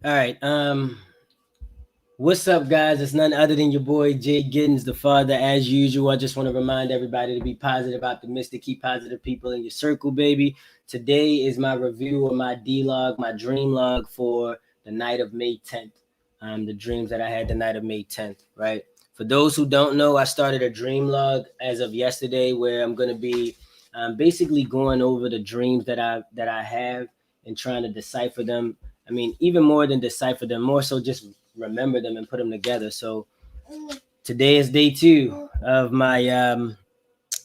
All right. What's up, guys? It's none other than your boy JGiddins, the father. As usual, I just want to remind everybody to be positive, optimistic, keep positive people in your circle, baby. Today is my review of my D log, my dream log for the night of May 10th. The dreams that I had the night of May 10th, right? For those who don't know, I started a dream log as of yesterday, where I'm gonna be basically going over the dreams that I have and trying to decipher them. I mean, even more than decipher them, more so just remember them and put them together. So today is day two of my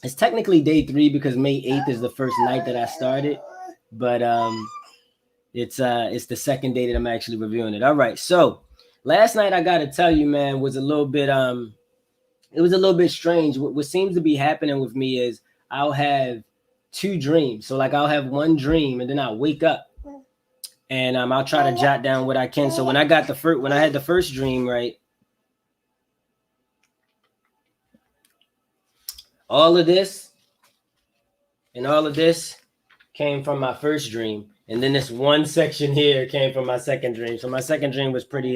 it's technically day three because May 8th is the first night that I started, but it's the second day that I'm actually reviewing it. All right. So last night, I gotta tell you, man, was a little bit it was a little bit strange. What seems to be happening with me is I'll have two dreams. So like I'll have one dream and then I'll wake up and I'll try to jot down what I can. So when I had the first dream, right, all of this and all of this came from my first dream, and then this one section here came from my second dream. So my second dream was pretty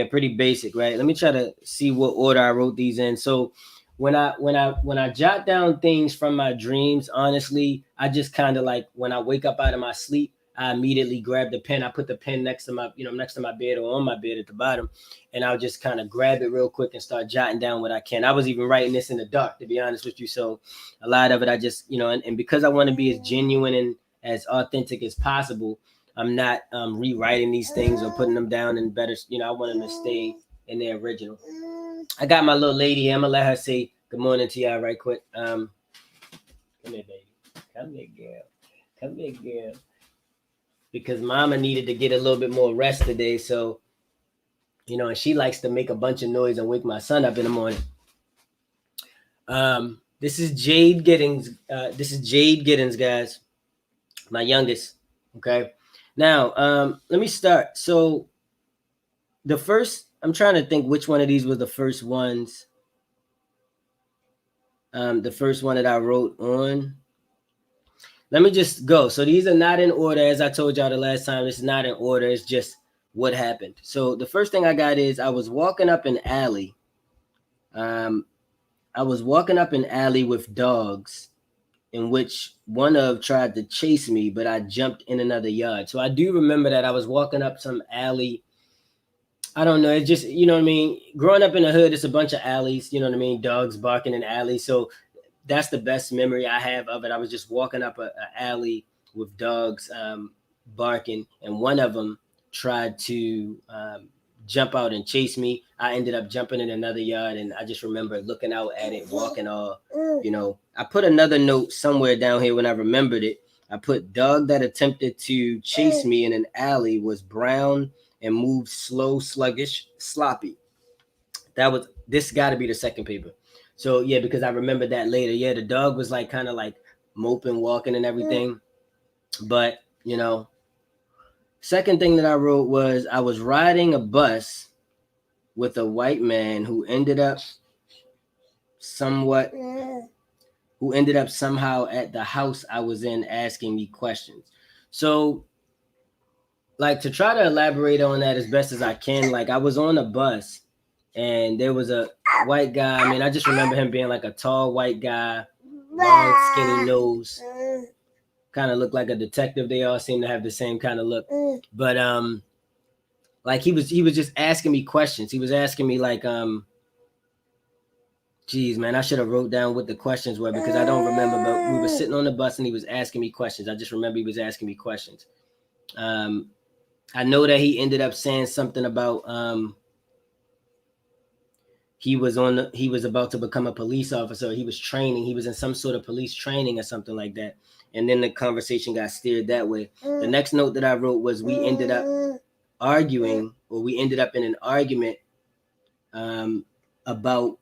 pretty basic, right? Let me try to see what order I wrote these in. So when I jot down things from my dreams, honestly, I just kind of like when I wake up out of my sleep, I immediately grab the pen. I put the pen next to my bed or on my bed at the bottom, and I'll just kind of grab it real quick and start jotting down what I can. I was even writing this in the dark, to be honest with you. So a lot of it, I just and because I want to be as genuine and as authentic as possible, I'm not rewriting these things or putting them down in better. I want them to stay in their original. I got my little lady here. I'm gonna let her say good morning to y'all right quick. Come here, baby. Come here, girl. Come here, girl. Because Mama needed to get a little bit more rest today, so and she likes to make a bunch of noise and wake my son up in the morning. This is Jade Giddins. This is Jade Giddins, guys. My youngest. Okay. Now, let me start. So I'm trying to think which one of these was the first ones. The first one that I wrote on. Let me just go. So these are not in order. As I told y'all the last time, it's not in order. It's just what happened. So the first thing I got is I was walking up an alley. I was walking up an alley with dogs, in which one of tried to chase me, but I jumped in another yard. So I do remember that I was walking up some alley. I don't know. It just, what I mean? Growing up in the hood, it's a bunch of alleys, you know what I mean? Dogs barking in alleys. So that's the best memory I have of it. I was just walking up a alley with dogs barking, and one of them tried to jump out and chase me. I ended up jumping in another yard, and I just remember looking out at it, walking all, I put another note somewhere down here when I remembered it. I put dog that attempted to chase me in an alley was brown and moved slow, sluggish, sloppy. This got to be the second paper. So yeah, because I remember that later. Yeah, the dog was like kind of like moping, walking, and everything. But second thing that I wrote was I was riding a bus with a white man who ended up somehow at the house I was in asking me questions. So like to try to elaborate on that as best as I can, like I was on a bus and there was a white guy. I mean, I just remember him being like a tall white guy, long, skinny nose, kind of looked like a detective. They all seem to have the same kind of look. But like he was just asking me questions. He was asking me like geez, man, I should have wrote down what the questions were because I don't remember. But we were sitting on the bus and he was asking me questions. I just remember he was asking me questions. I know that he ended up saying something about he was about to become a police officer. He was training. He was in some sort of police training or something like that. And then the conversation got steered that way. The next note that I wrote was we ended up arguing, or we ended up in an argument about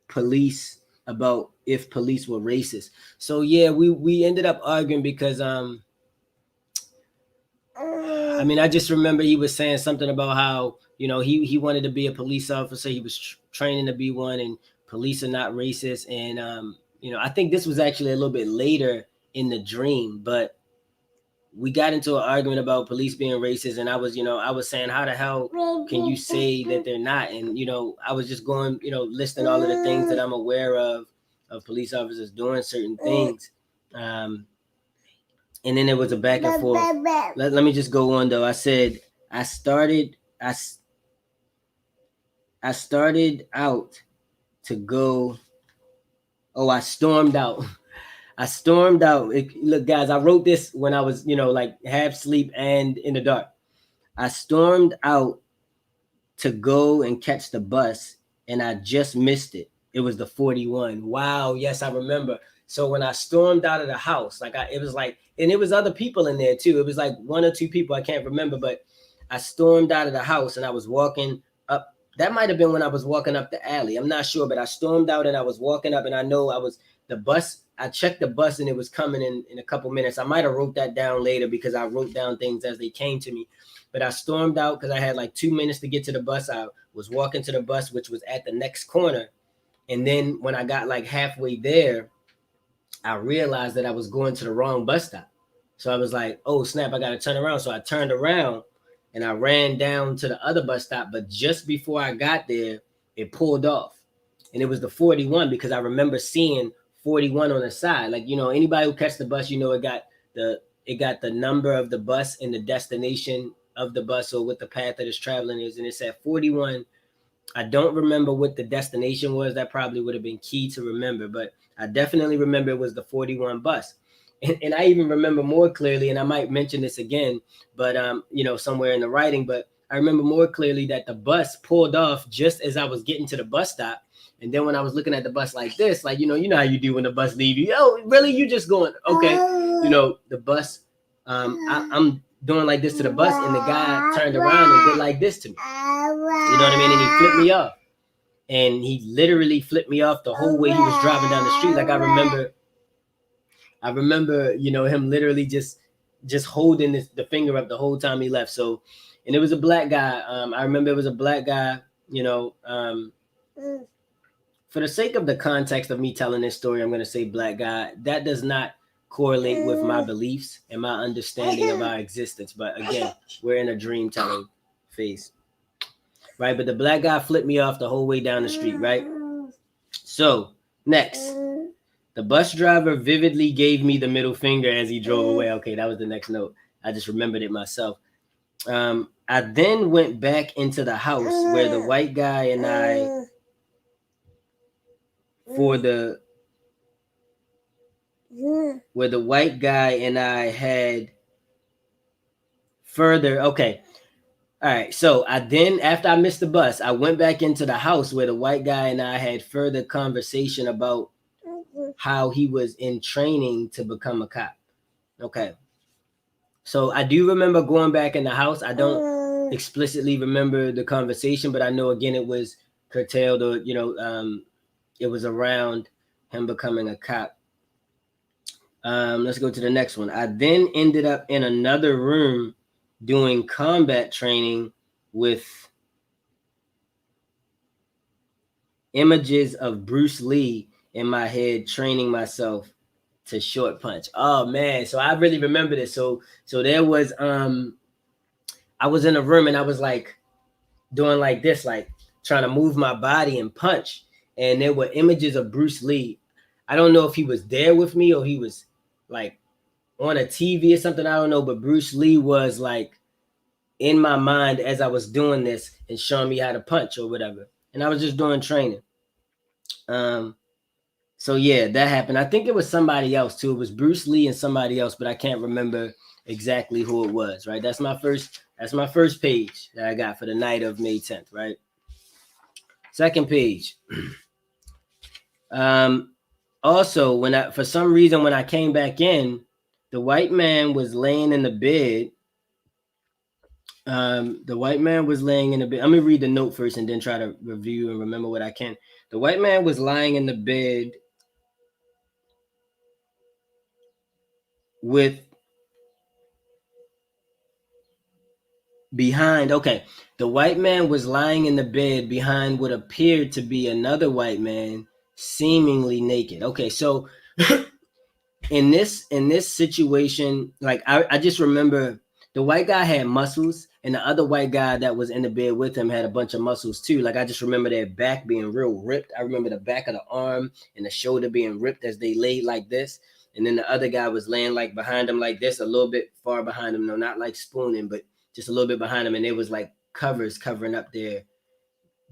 police, about if police were racist. So yeah, we ended up arguing because I mean, I just remember he was saying something about how he wanted to be a police officer. He was training to be one, and police are not racist. And I think this was actually a little bit later in the dream, but we got into an argument about police being racist, and I was saying, how the hell can you say that they're not? And I was just going, listing all of the things that I'm aware of police officers doing certain things. And then it was a back and forth. Let me just go on though. I said I started out to go. Oh, I stormed out. I stormed out. Look, guys, I wrote this when I was, like half sleep and in the dark. I stormed out to go and catch the bus, and I just missed it. It was the 41. Wow. Yes, I remember. So when I stormed out of the house, it was like, and it was other people in there too. It was like one or two people. I can't remember, but I stormed out of the house and I was walking up. That might have been when I was walking up the alley. I'm not sure, but I stormed out and I was walking up, and I know the bus. I checked the bus and it was coming in a couple minutes. I might have wrote that down later because I wrote down things as they came to me. But I stormed out because I had like 2 minutes to get to the bus. I was walking to the bus, which was at the next corner. And then when I got like halfway there, I realized that I was going to the wrong bus stop. So I was like, oh, snap, I got to turn around. So I turned around and I ran down to the other bus stop. But just before I got there, it pulled off. And it was the 41 because I remember seeing 41 on the side. Like, anybody who catch the bus, it got the number of the bus and the destination of the bus, or what the path that it's traveling is. And it said 41. I don't remember what the destination was. That probably would have been key to remember, but I definitely remember it was the 41 bus. And I even remember more clearly, and I might mention this again, but somewhere in the writing, but I remember more clearly that the bus pulled off just as I was getting to the bus stop. And then when I was looking at the bus like this, like, you know how you do when the bus leave you. Oh, really? You just going, okay. The bus, I'm doing like this to the bus, and the guy turned around and did like this to me. You know what I mean? And he flipped me off. And he literally flipped me off the whole way he was driving down the street. Like I remember, him literally just holding the finger up the whole time he left. So, and it was a black guy. I remember it was a black guy, for the sake of the context of me telling this story, I'm going to say black guy. That does not correlate with my beliefs and my understanding of our existence. But again, we're in a dream telling phase. Right? But the black guy flipped me off the whole way down the street, right? So, next. The bus driver vividly gave me the middle finger as he drove away. Okay, that was the next note. I just remembered it myself. I then went back into the house where the white guy and I had further. Okay. All right. So after I missed the bus, I went back into the house where the white guy and I had further conversation about how he was in training to become a cop. Okay. So I do remember going back in the house. I don't explicitly remember the conversation, but I know, again, it was curtailed, or, it was around him becoming a cop. Let's go to the next one. I then ended up in another room doing combat training with images of Bruce Lee in my head, training myself to short punch. Oh man, so I really remember this. So there was I was in a room and I was like doing like this, like trying to move my body and punch, and there were images of Bruce Lee. I don't know if he was there with me or he was like on a TV or something, I don't know, but Bruce Lee was like in my mind as I was doing this and showing me how to punch or whatever. And I was just doing training. So yeah, that happened. I think it was somebody else too. It was Bruce Lee and somebody else, but I can't remember exactly who it was, right? That's my first page that I got for the night of May 10th, right? Second page. Also, for some reason, when I came back in, the white man was laying in the bed. The white man was laying in the bed. Let me read the note first and then try to review and remember what I can. The white man was lying in the bed the white man was lying in the bed behind what appeared to be another white man, seemingly naked. Okay, so in this situation, like I just remember the white guy had muscles, and the other white guy that was in the bed with him had a bunch of muscles too. Like I just remember their back being real ripped. I remember the back of the arm and the shoulder being ripped as they laid like this. And then the other guy was laying like behind him like this, a little bit far behind him. No, not like spooning, but just a little bit behind him. And it was like covers covering up their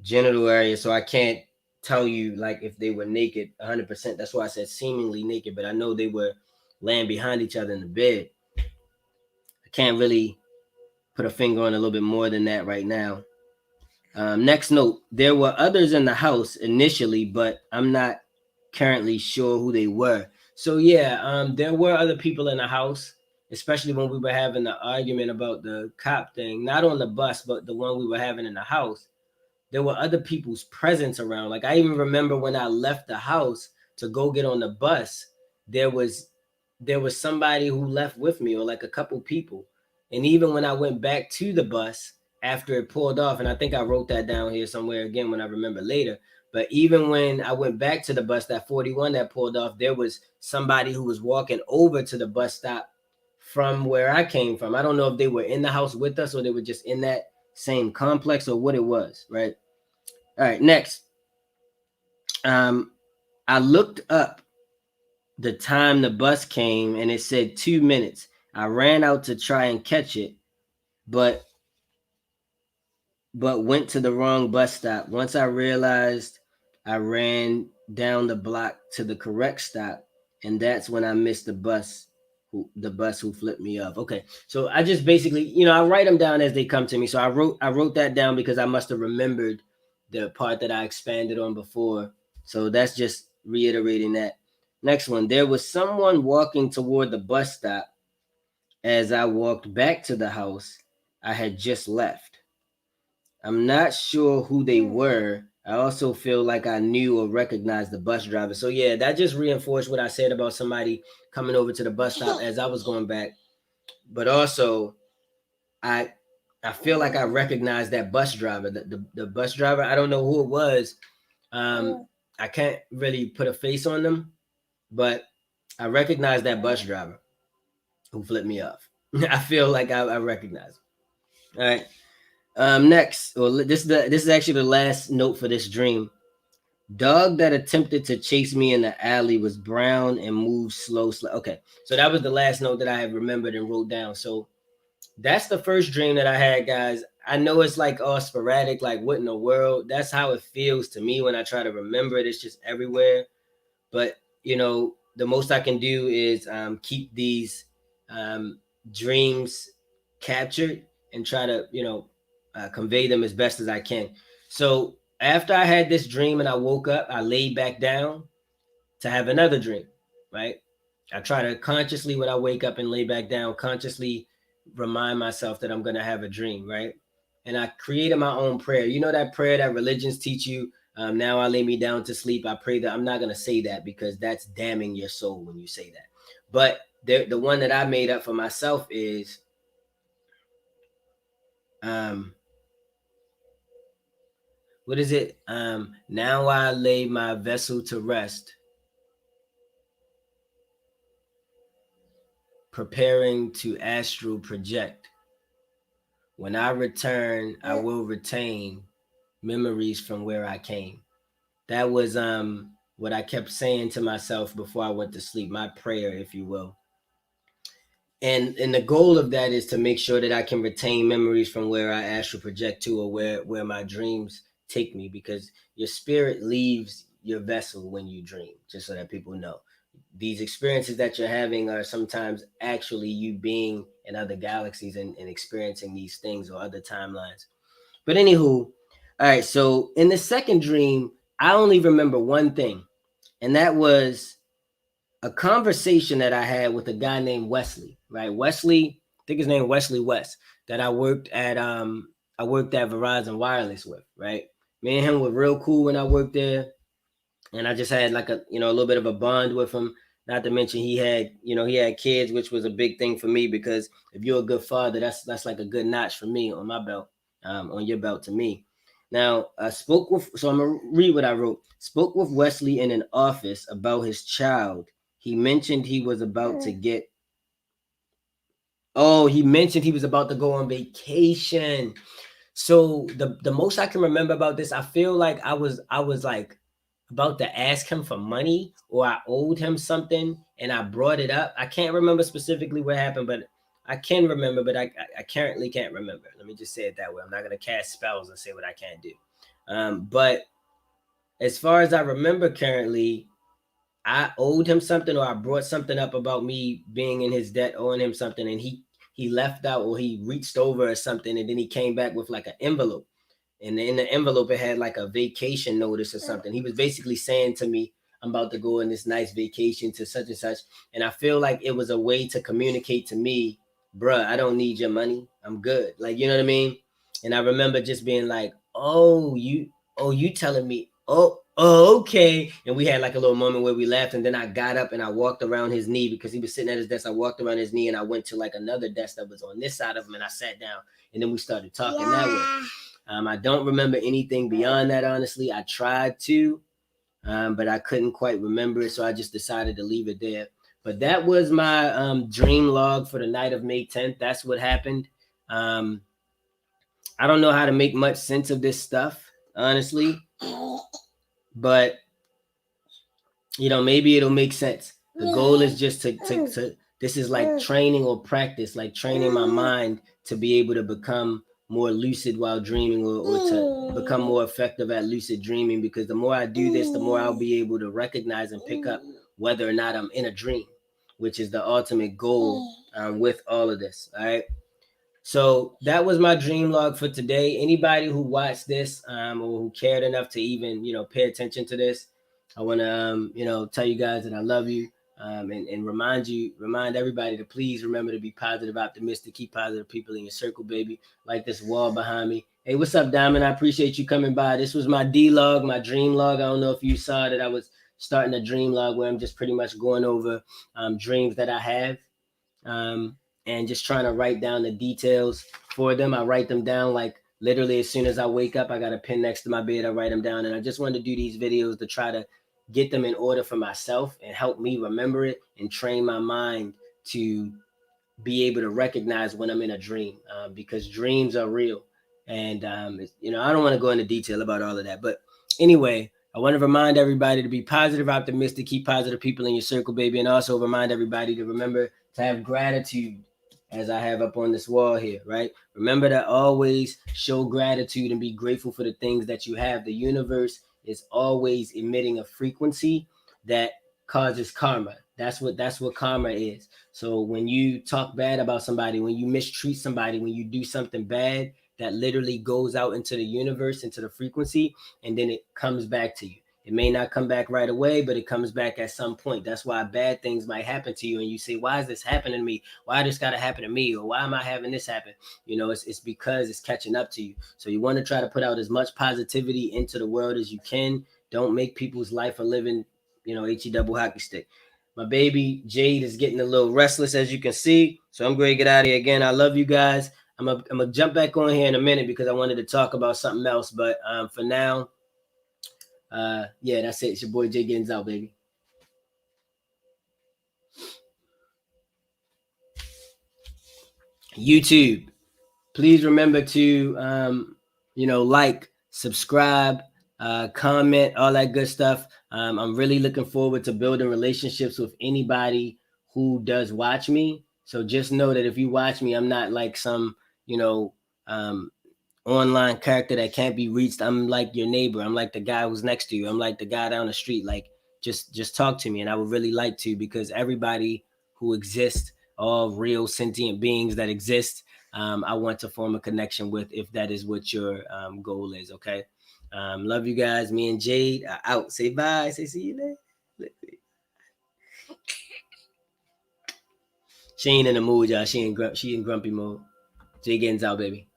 genital area. So I can't tell you like if they were naked 100%. That's why I said seemingly naked, but I know they were laying behind each other in the bed. I can't really put a finger on a little bit more than that right now. Next note, there were others in the house initially, but I'm not currently sure who they were. So yeah, there were other people in the house, especially when we were having the argument about the cop thing, not on the bus, but the one we were having in the house. There were other people's presence around. Like I even remember when I left the house to go get on the bus, there was there was somebody who left with me, or like a couple people. And even when I went back to the bus after it pulled off, and I think I wrote that down here somewhere again when I remember later. But even when I went back to the bus, that 41 that pulled off, there was somebody who was walking over to the bus stop from where I came from. I don't know if they were in the house with us or they were just in that same complex or what it was, right? All right, next. Um, I looked up the time the bus came and it said 2 minutes. I ran out to try and catch it, but went to the wrong bus stop. Once I realized, I ran down the block to the correct stop, and that's when I missed the bus who flipped me off. Okay, so I just basically, I write them down as they come to me. So I wrote that down because I must have remembered the part that I expanded on before. So that's just reiterating that. Next one, there was someone walking toward the bus stop as I walked back to the house I had just left. I'm not sure who they were. I also feel like I knew or recognized the bus driver. So yeah, that just reinforced what I said about somebody coming over to the bus stop as I was going back. But also, I I feel like I recognized that bus driver. The bus driver. I don't know who it was. I can't really put a face on them, but I recognize that bus driver who flipped me off. I feel like I recognize him. All right. Next, well, this is actually the last note for this dream. Dog that attempted to chase me in the alley was brown and moved slow. Okay, so that was the last note that I had remembered and wrote down. So that's the first dream that I had, guys. I know it's like all sporadic, like what in the world? That's how it feels to me when I try to remember it. It's just everywhere. But the most I can do is keep these um, dreams captured and try to convey them as best as I can. So after I had this dream and I woke up, I laid back down to have another dream, right? I try to consciously, when I wake up and lay back down, consciously remind myself that I'm going to have a dream, right? And I created my own prayer. You know that prayer that religions teach you? Now I lay me down to sleep. I pray that. I'm not going to say that because that's damning your soul when you say that. But the one that I made up for myself is, um, what is it? Now I lay my vessel to rest, preparing to astral project. When I return, I will retain memories from where I came. That was what I kept saying to myself before I went to sleep, my prayer, if you will. And the goal of that is to make sure that I can retain memories from where I astral project to, or where my dreams take me, because your spirit leaves your vessel when you dream, just so that people know. These experiences that you're having are sometimes actually you being in other galaxies and experiencing these things or other timelines. But anywho, all right, so in the second dream, I only remember one thing, and that was a conversation that I had with a guy named Wesley, right? Wesley, I think his name Wesley West, that I worked at Verizon Wireless with, right? Me and him were real cool when I worked there, and I just had like a little bit of a bond with him. Not to mention he had kids, which was a big thing for me, because if you're a good father, that's like a good notch for me on my belt, on your belt to me. Now I spoke with, so I'm gonna read what I wrote. Spoke with Wesley in an office about his child. he mentioned he was about to get. Oh, he mentioned he was about to go on vacation. So the most I can remember about this, I feel like I was like about to ask him for money, or I owed him something and I brought it up. I can't remember specifically what happened, but I can remember, but I currently can't remember. Let me just say it that way. I'm not gonna cast spells and say what I can't do. But as far as I remember currently, I owed him something, or I brought something up about me being in his debt, owing him something, and he left out, or he reached over or something, and then he came back with like an envelope, and in the envelope it had like a vacation notice or something. He was basically saying to me, I'm about to go on this nice vacation to such and such. And I feel like it was a way to communicate to me, bruh, I don't need your money, I'm good, like, you know what I mean. And I remember just being like, oh, you telling me, oh, okay. And we had like a little moment where we laughed, and then I got up and I walked around his knee because he was sitting at his desk. I walked around his knee and I went to like another desk that was on this side of him, and I sat down, and then we started talking that way. I don't remember anything beyond that, honestly. I tried to, but I couldn't quite remember it, so I just decided to leave it there. But that was my dream log for the night of May 10th. That's what happened. Um, I don't know how to make much sense of this stuff, honestly, but maybe it'll make sense. The goal is just to this is like training or practice, like training my mind to be able to become more lucid while dreaming, or to become more effective at lucid dreaming, because the more I do this, the more I'll be able to recognize and pick up whether or not I'm in a dream, which is the ultimate goal with all of this. All right. So that was my dream log for today. Anybody who watched this or who cared enough to even, pay attention to this, I want to, tell you guys that I love you, and remind everybody to please remember to be positive, optimistic, keep positive people in your circle, baby. Like this wall behind me. Hey, what's up, Diamond? I appreciate you coming by. This was my D log, my dream log. I don't know if you saw that I was starting a dream log where I'm just pretty much going over dreams that I have, um, and just trying to write down the details for them. I write them down like literally as soon as I wake up. I got a pen next to my bed. I write them down, and I just wanted to do these videos to try to get them in order for myself and help me remember it and train my mind to be able to recognize when I'm in a dream, because dreams are real. And I don't want to go into detail about all of that, but anyway, I want to remind everybody to be positive, optimistic, keep positive people in your circle, baby, and also remind everybody to remember to have gratitude, as I have up on this wall here, right? Remember to always show gratitude and be grateful for the things that you have. The universe is always emitting a frequency that causes karma. That's what karma is. So when you talk bad about somebody, when you mistreat somebody, when you do something bad, that literally goes out into the universe, into the frequency, and then it comes back to you. It may not come back right away, but it comes back at some point. That's why bad things might happen to you, and you say, "Why is this happening to me? Why this got to happen to me? Or why am I having this happen?" It's because it's catching up to you. So you want to try to put out as much positivity into the world as you can. Don't make people's life a living, he double hockey stick. My baby Jade is getting a little restless, as you can see. So I'm going to get out of here again. I love you guys. I'm gonna jump back on here in a minute because I wanted to talk about something else. But for now, yeah, that's it. It's your boy JGiddins out, baby. YouTube, please remember to like, subscribe, comment, all that good stuff. I'm really looking forward to building relationships with anybody who does watch me. So just know that if you watch me, I'm not like some you know um, online character that can't be reached. I'm like your neighbor. I'm like the guy who's next to you. I'm like the guy down the street. Like, just talk to me, and I would really like to, because everybody who exists, all real sentient beings that exist, I want to form a connection with, if that is what your goal is. Okay. Love you guys. Me and Jade are out. Say bye. Say see you later. She ain't in the mood, y'all. She in grumpy mode. JGiddins out, baby.